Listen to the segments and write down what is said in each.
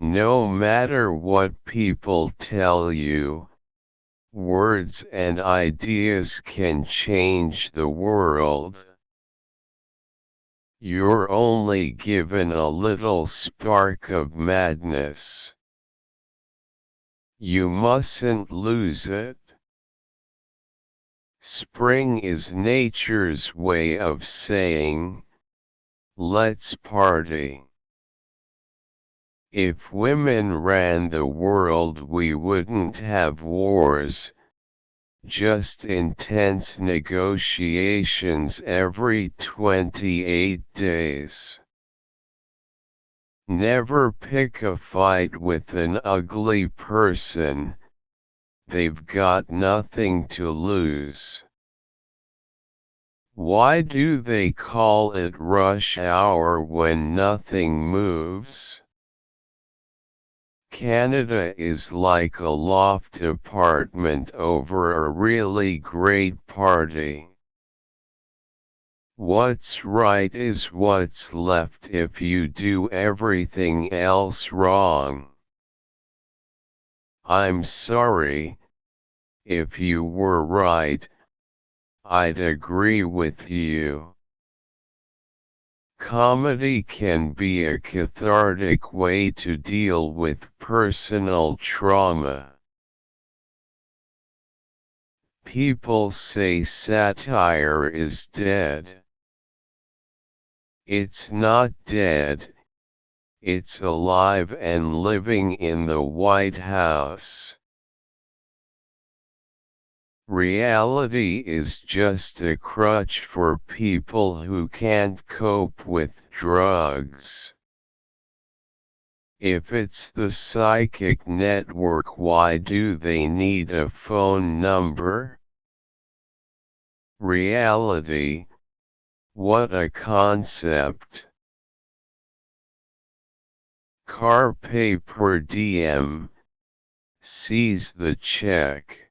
No matter what people tell you, words and ideas can change the world. You're only given a little spark of madness. You mustn't lose it. Spring is nature's way of saying, let's party. If women ran the world, we wouldn't have wars, just intense negotiations every 28 days. Never pick a fight with an ugly person, they've got nothing to lose. Why do they call it rush hour when nothing moves? Canada is like a loft apartment over a really great party. What's right is what's left if you do everything else wrong. I'm sorry, if you were right, I'd agree with you. Comedy can be a cathartic way to deal with personal trauma. People say satire is dead. It's not dead, it's alive and living in the White House. Reality is just a crutch for people who can't cope with drugs. If it's the psychic network, why do they need a phone number? Reality, what a concept. Carpe per diem, seize the check.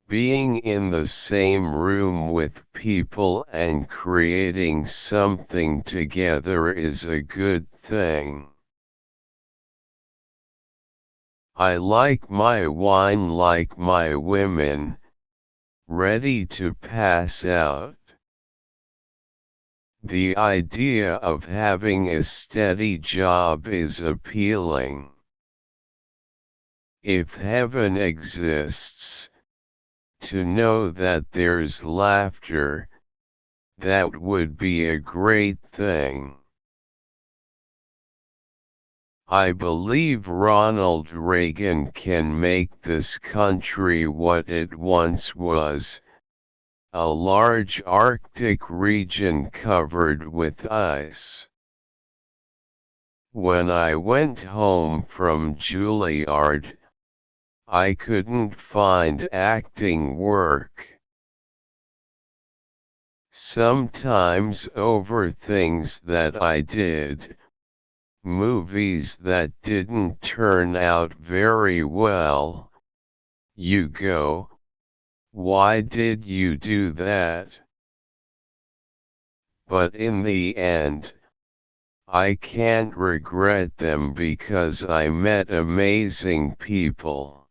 Being in the same room with people and creating something together is a good thing. I like my wine like my women, ready to pass out. The idea of having a steady job is appealing. If heaven exists, to know that there's laughter, that would be a great thing. I believe Ronald Reagan can make this country what it once was, a large Arctic region covered with ice. When I went home from Juilliard, I couldn't find acting work. Sometimes over things that I did, movies that didn't turn out very well, you go, why did you do that? But in the end, I can't regret them because I met amazing people.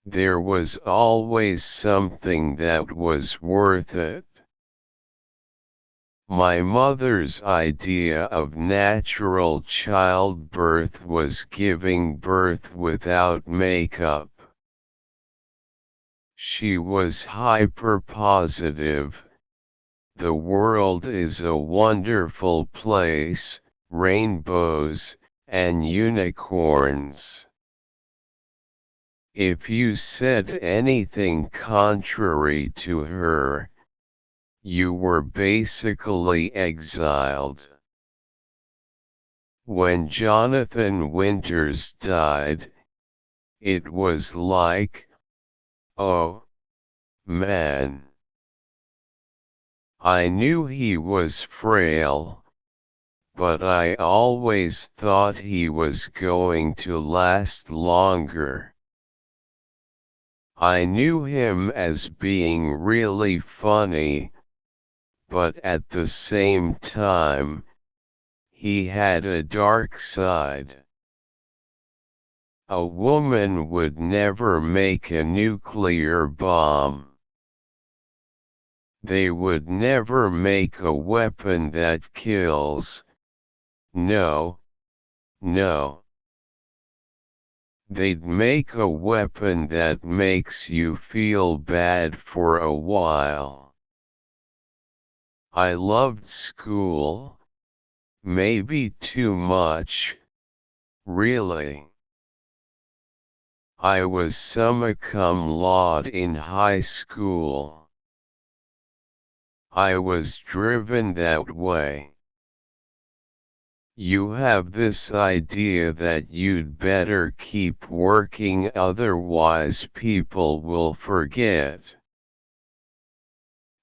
There was always something that was worth it. My mother's idea of natural childbirth was giving birth without makeup. She was hyper-positive. The world is a wonderful place, rainbows, and unicorns. If you said anything contrary to her, you were basically exiled. When Jonathan Winters died, it was like, oh, man. I knew he was frail, but I always thought he was going to last longer. I knew him as being really funny, but at the same time, He had a dark side. A woman would never make a nuclear bomb. They would never make a weapon that kills. No, no. They'd make a weapon that makes you feel bad for a while. I loved school. Maybe too much, really. I was summa cum laude in high school. I was driven that way. You have this idea that you'd better keep working, otherwise people will forget.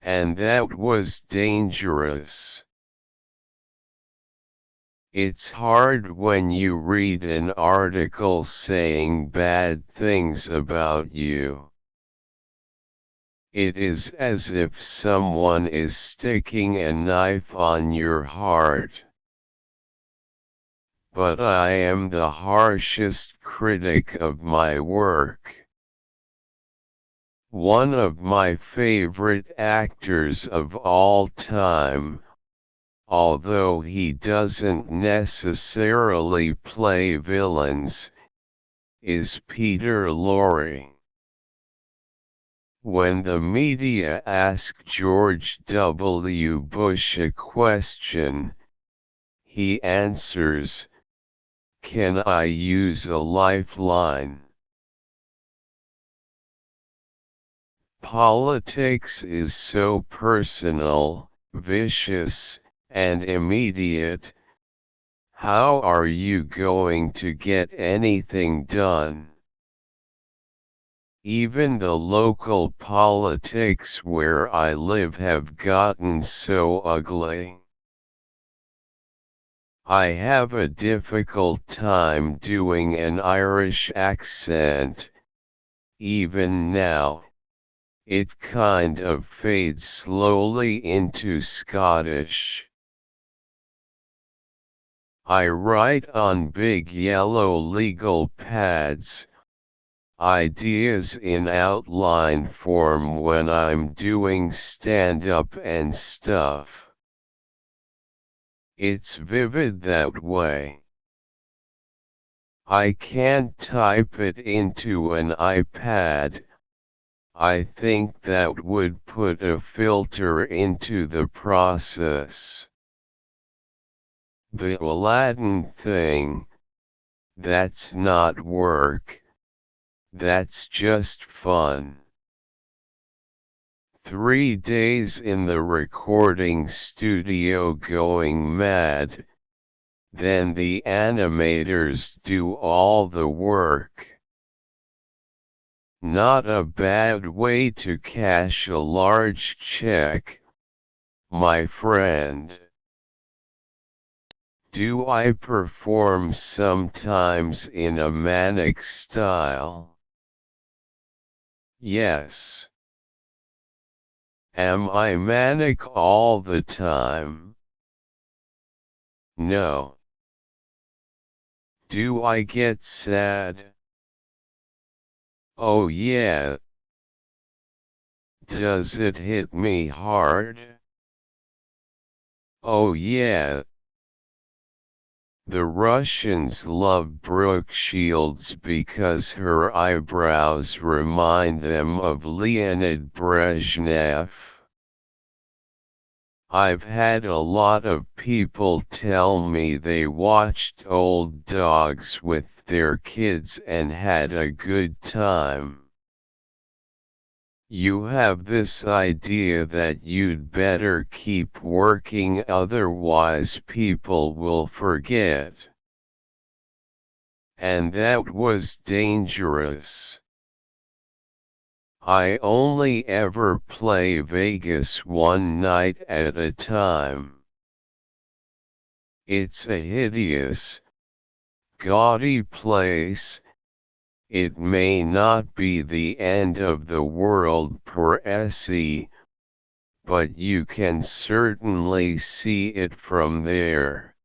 And that was dangerous. It's hard when you read an article saying bad things about you. It is as if someone is sticking a knife on your heart. But I am the harshest critic of my work. One of my favorite actors of all time, although he doesn't necessarily play villains, is Peter Lorre. When the media asked George W. Bush a question, he answers, "Can I use a lifeline?" Politics is so personal, vicious, and immediate. How are you going to get anything done? Even the local politics where I live have gotten so ugly. I have a difficult time doing an Irish accent. Even now, it kind of fades slowly into Scottish. I write on big yellow legal pads, ideas in outline form when I'm doing stand-up and stuff. It's vivid that way. I can't type it into an iPad. I think that would put a filter into the process. The Aladdin thing, that's not work. That's just fun. 3 days in the recording studio going mad, then the animators do all the work. Not a bad way to cash a large check, my friend. Do I perform sometimes in a manic style? Yes. Am I manic all the time? No. Do I get sad? Oh yeah. Does it hit me hard? Oh yeah. The Russians love Brooke Shields because her eyebrows remind them of Leonid Brezhnev. I've had a lot of people tell me they watched Old Dogs with their kids and had a good time. You have this idea that you'd better keep working, otherwise people will forget. And that was dangerous. I only ever play Vegas one night at a time. It's a hideous, gaudy place. It may not be the end of the world per se, but you can certainly see it from there.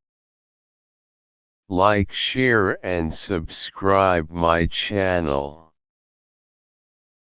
Like, share and subscribe my channel.